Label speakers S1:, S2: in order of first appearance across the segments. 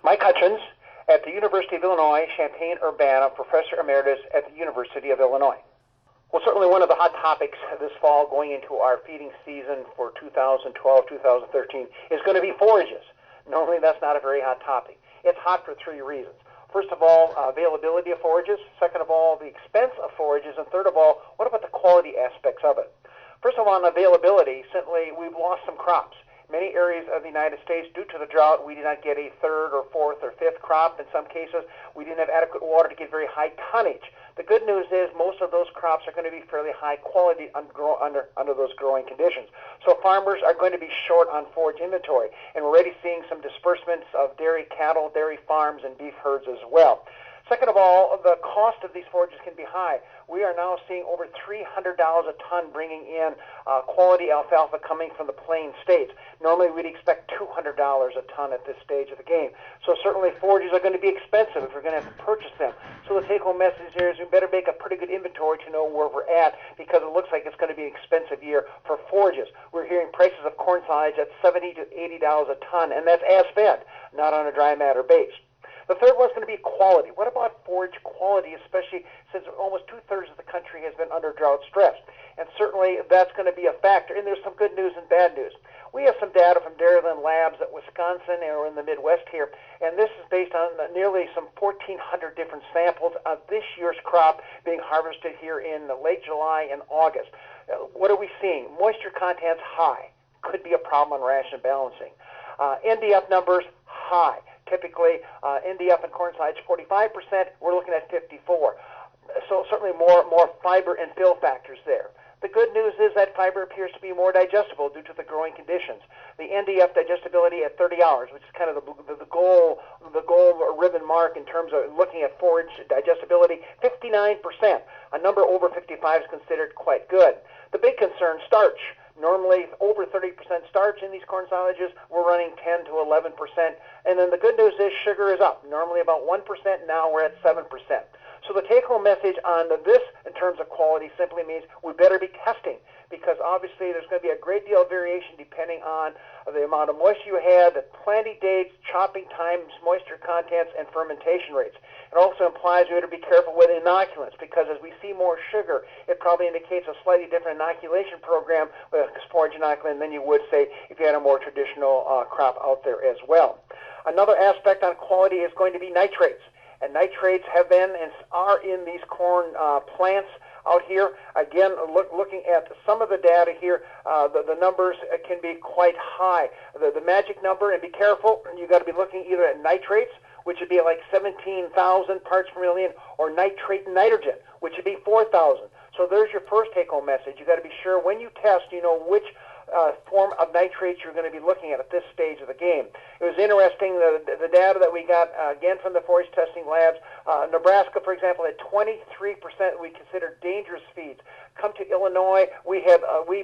S1: Mike Hutjens at the University of Illinois, Champaign-Urbana, Professor Emeritus at the University of Illinois. Well, certainly one of the hot topics this fall going into our feeding season for 2012-2013 is going to be forages. Normally that's not a very hot topic. It's hot for three reasons. First of all, availability of forages. Second of all, the expense of forages. And third of all, what about the quality aspects of it? First of all, on availability, simply we've lost some crops. Many areas of the United States, due to the drought, we did not get a third or fourth or fifth crop. In some cases, we didn't have adequate water to get very high tonnage. The good news is most of those crops are going to be fairly high quality under those growing conditions. So farmers are going to be short on forage inventory, and we're already seeing some disbursements of dairy cattle, dairy farms, and beef herds as well. Second of all, the cost of these forages can be high. We are now seeing over $300 a ton bringing in quality alfalfa coming from the Plain States. Normally we'd expect $200 a ton at this stage of the game. So certainly forages are going to be expensive if we're going to have to purchase them. So the take-home message here is we better make a pretty good inventory to know where we're at, because it looks like it's going to be an expensive year for forages. We're hearing prices of corn silage at $70 to $80 a ton, and that's as fed, not on a dry matter base. The third one is going to be quality. What about forage quality, especially since almost two-thirds of the country has been under drought stress? And certainly that's going to be a factor. And there's some good news and bad news. We have some data from Dairyland Labs at Wisconsin or in the Midwest here, and this is based on nearly some 1,400 different samples of this year's crop being harvested here in late July and August. What are we seeing? Moisture content's high. Could be a problem on ration balancing. NDF numbers, high. Typically, NDF and corn silage 45%, we're looking at 54%. So certainly more fiber and fill factors there. The good news is that fiber appears to be more digestible due to the growing conditions. The NDF digestibility at 30 hours, which is kind of the goal ribbon mark in terms of looking at forage digestibility, 59%. A number over 55 is considered quite good. The big concern, starch. Normally over 30% starch in these corn silages. We're running 10 to 11%. And then the good news is sugar is up. Normally about 1%. Now we're at 7%. So the take-home message on this in terms of quality simply means we better be testing, because obviously there's going to be a great deal of variation depending on the amount of moisture you had, the planting dates, chopping times, moisture contents, and fermentation rates. It also implies we better be careful with inoculants, because as we see more sugar, it probably indicates a slightly different inoculation program with a forage inoculant than you would, say, if you had a more traditional crop out there as well. Another aspect on quality is going to be nitrates. And nitrates have been and are in these corn plants out here. Again, looking at some of the data here, the numbers can be quite high. The magic number, and be careful, you got to be looking either at nitrates, which would be like 17,000 parts per million, or nitrate nitrogen, which would be 4,000. So there's your first take-home message. You got to be sure when you test, you know which form of nitrates you're going to be looking at this stage of the game. It was interesting, the data that we got, again, from the forage testing labs. Nebraska, for example, had 23% we considered dangerous feeds. Come to Illinois, we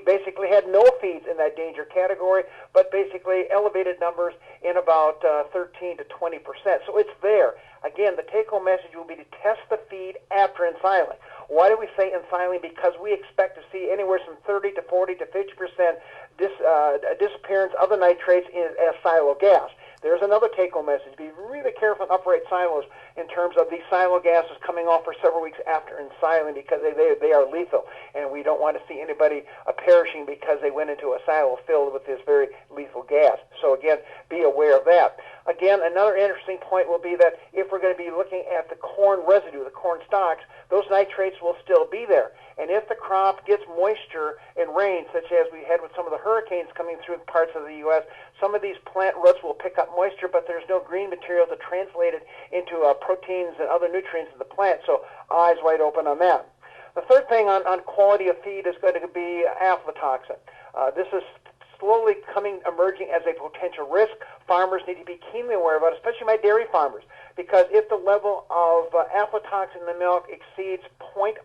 S1: basically had no feeds in that danger category, but basically elevated numbers in about 13 to 20%. So it's there. Again, the take-home message will be to test the feed after ensiling. Why do we say ensiling? Because we expect to see anywhere from 30 to 40 to 50% disappearance of the nitrates as silo gas. There's another take-home message. Be really careful in upright silos in terms of these silo gases coming off for several weeks after ensiling, because they are lethal, and we don't want to see anybody perishing because they went into a silo filled with this very lethal gas. So again, be aware of that. Again, another interesting point will be that if we're going to be looking at the corn residue, the corn stalks, those nitrates will still be there. And if the crop gets moisture and rain, such as we had with some of the hurricanes coming through parts of the U.S., some of these plant roots will pick up moisture, but there's no green material to translate it into proteins and other nutrients in the plant, so eyes wide open on that. The third thing on quality of feed is going to be aflatoxin. This is slowly emerging as a potential risk. Farmers need to be keenly aware of it, especially my dairy farmers, because if the level of aflatoxin in the milk exceeds 0.5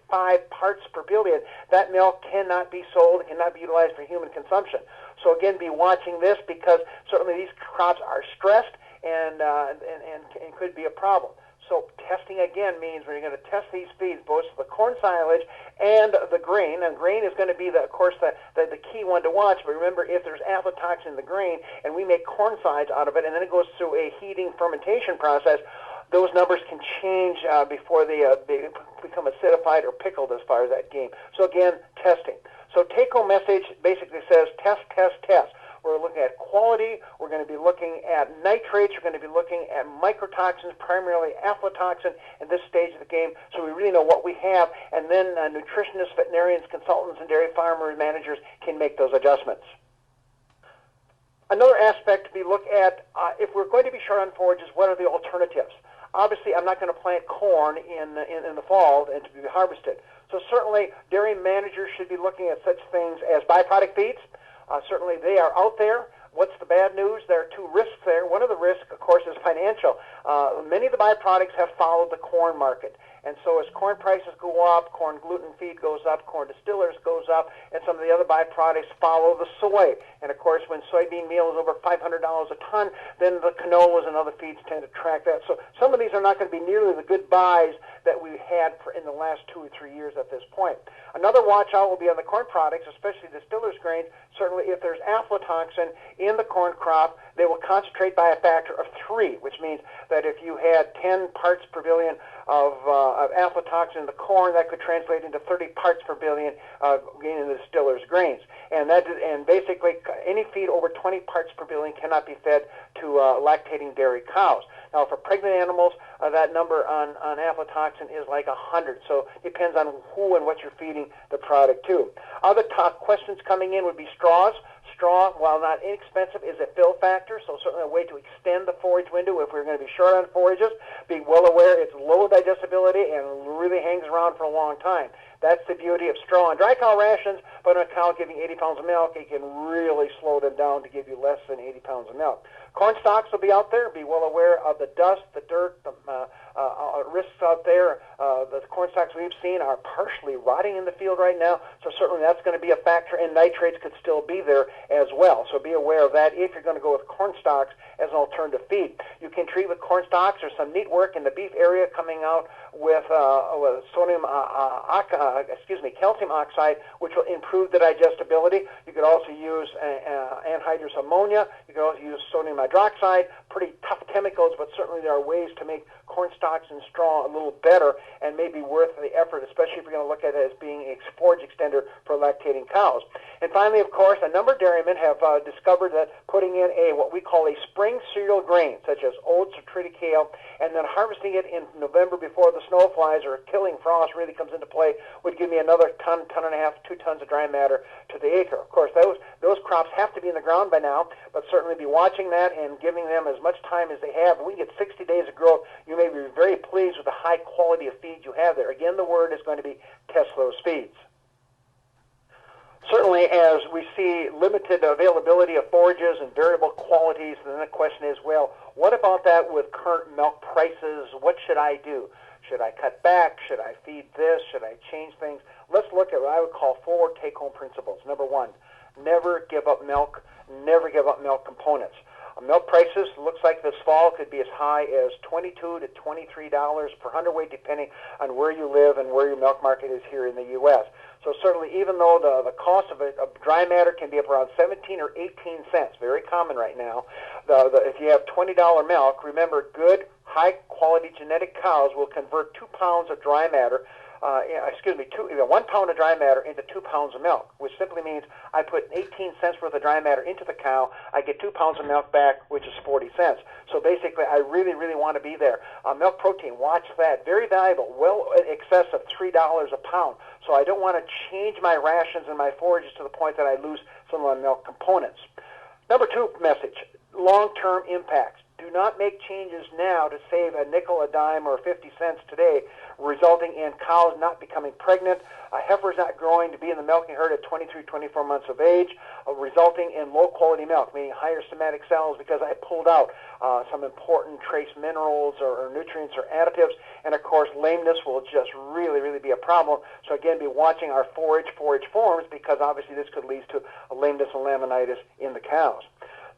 S1: parts per billion, that milk cannot be sold, it cannot be utilized for human consumption. So again, be watching this, because certainly these crops are stressed and could be a problem. So testing again means when you're going to test these feeds, both the corn silage and the grain, and grain is going to be, of course, the key one to watch. But remember, if there's aflatoxin in the grain and we make corn sides out of it, and then it goes through a heating fermentation process, those numbers can change before they become acidified or pickled as far as that game. So again, testing. So take-home message basically says test, test, test. We're looking at quality. We're going to be looking at nitrates. We're going to be looking at mycotoxins, primarily aflatoxin in this stage of the game, so we really know what we have. And then nutritionists, veterinarians, consultants, and dairy farmer managers can make those adjustments. Another aspect we look at, if we're going to be short on forages, what are the alternatives? Obviously, I'm not going to plant corn in the fall and to be harvested. So certainly, dairy managers should be looking at such things as byproduct feeds. Certainly, they are out there. What's the bad news? There are two risks there. One of the risks, of course, is financial. Many of the byproducts have followed the corn market. And so as corn prices go up, corn gluten feed goes up, corn distillers goes up, and some of the other byproducts follow the soy. And, of course, when soybean meal is over $500 a ton, then the canolas and other feeds tend to track that. So some of these are not going to be nearly the good buys that we had in the last 2 or 3 years at this point. Another watch out will be on the corn products, especially distillers grains. Certainly if there's aflatoxin in the corn crop, they will concentrate by a factor of 3, which means that if you had 10 parts per billion of aflatoxin in the corn, that could translate into 30 parts per billion in the distiller's grains. And basically any feed over 20 parts per billion cannot be fed to lactating dairy cows. Now, for pregnant animals, that number on aflatoxin is like 100. So it depends on who and what you're feeding the product to. Other top questions coming in would be straws. Straw, while not inexpensive, is a fill factor, so certainly a way to extend the forage window if we're going to be short on forages. Be well aware it's low digestibility and really hangs around for a long time. That's the beauty of straw and dry cow rations, but on a cow giving 80 pounds of milk, it can really slow them down to give you less than 80 pounds of milk. Corn stalks will be out there. Be well aware of the dust, the dirt, the risks out there. The corn stalks we've seen are partially rotting in the field right now, so certainly that's going to be a factor, and nitrates could still be there as well. So be aware of that if you're going to go with corn stalks as an alternative feed. You can treat with corn stalks. There's some neat work in the beef area coming out with calcium oxide, which will improve the digestibility. You could also use anhydrous ammonia. You could also use sodium hydroxide. Pretty tough chemicals, but certainly there are ways to make corn stalks and straw a little better and maybe worth the effort, especially if you're going to look at it as being a forage extender for lactating cows. And finally, of course, a number of dairymen have discovered that putting in what we call a spring cereal grain, such as oats or triticale, and then harvesting it in November before the snow flies or killing frost really comes into play would give me another ton and a half, 2 tons of dry matter to the acre. Of course, those crops have to be in the ground by now, but certainly be watching that and giving them as much time as they have. When we get 60 days of growth, you may be very pleased with the high quality of feed you have there. Again, the word is going to be test those feeds. Certainly, as we see limited availability of forages and variable qualities, then the question is, well, what about that with current milk prices? What should I do? Should I cut back? Should I feed this? Should I change things? Let's look at what I would call 4 take-home principles. Number 1, never give up milk. Never give up milk components. Milk prices looks like this fall could be as high as $22 to $23 per hundredweight, depending on where you live and where your milk market is here in the U.S. So certainly, even though the cost of dry matter can be up around 17 or 18 cents, very common right now, if you have $20 milk, remember, good, high-quality genetic cows will convert 2 pounds of dry matter 1 pound of dry matter into 2 pounds of milk, which simply means I put 18 cents worth of dry matter into the cow, I get 2 pounds of milk back, which is 40 cents. So basically, I really, really want to be there. Milk protein, watch that. Very valuable, well in excess of $3 a pound. So I don't want to change my rations and my forages to the point that I lose some of my milk components. Number 2 message, long-term impacts. Do not make changes now to save a nickel, a dime, or 50 cents today, resulting in cows not becoming pregnant, heifers not growing to be in the milking herd at 23, 24 months of age, resulting in low-quality milk, meaning higher somatic cells because I pulled out some important trace minerals or nutrients or additives, and of course lameness will just really, really be a problem. So again, be watching our forage forms because obviously this could lead to a lameness and laminitis in the cows.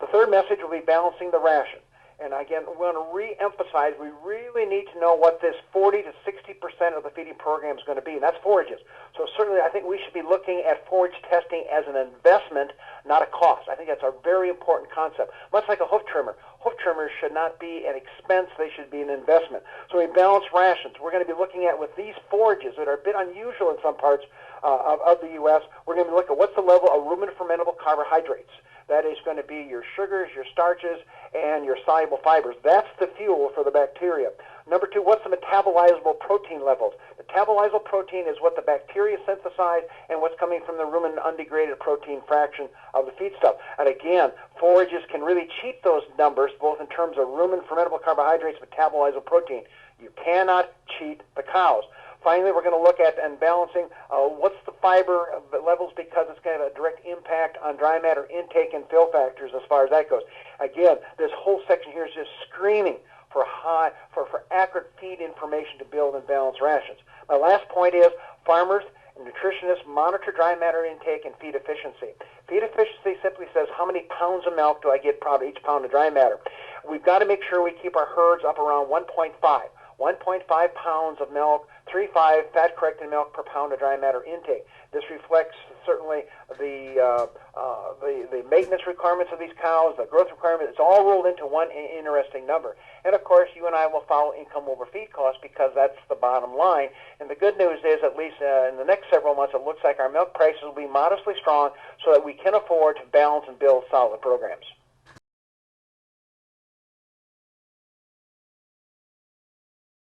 S1: The third message will be balancing the ration. And again, we want to re-emphasize, we really need to know what this 40 to 60% of the feeding program is going to be, and that's forages. So certainly I think we should be looking at forage testing as an investment, not a cost. I think that's a very important concept. Much like a hoof trimmer. Hoof trimmers should not be an expense, they should be an investment. So we balance rations. We're going to be looking at with these forages that are a bit unusual in some parts of the U.S., we're going to look at what's the level of rumen-fermentable carbohydrates. That is going to be your sugars, your starches, and your soluble fibers. That's the fuel for the bacteria. Number two, what's the metabolizable protein levels? Metabolizable protein is what the bacteria synthesize and what's coming from the rumen undegraded protein fraction of the feedstuff. And again, forages can really cheat those numbers, both in terms of rumen fermentable carbohydrates, metabolizable protein. You cannot cheat the cows. Finally, we're going to look at and balancing what's the fiber levels, because it's going to have a direct impact on dry matter intake and fill factors as far as that goes. Again, this whole section here is just screaming for accurate feed information to build and balance rations. My last point is farmers and nutritionists monitor dry matter intake and feed efficiency. Feed efficiency simply says how many pounds of milk do I get per each pound of dry matter. We've got to make sure we keep our herds up around 1.5 pounds of milk, 3.5 fat-corrected milk per pound of dry matter intake. This reflects certainly the maintenance requirements of these cows, the growth requirements. It's all rolled into one interesting number. And of course, you and I will follow income over feed costs because that's the bottom line. And the good news is, at least in the next several months, it looks like our milk prices will be modestly strong so that we can afford to balance and build solid programs.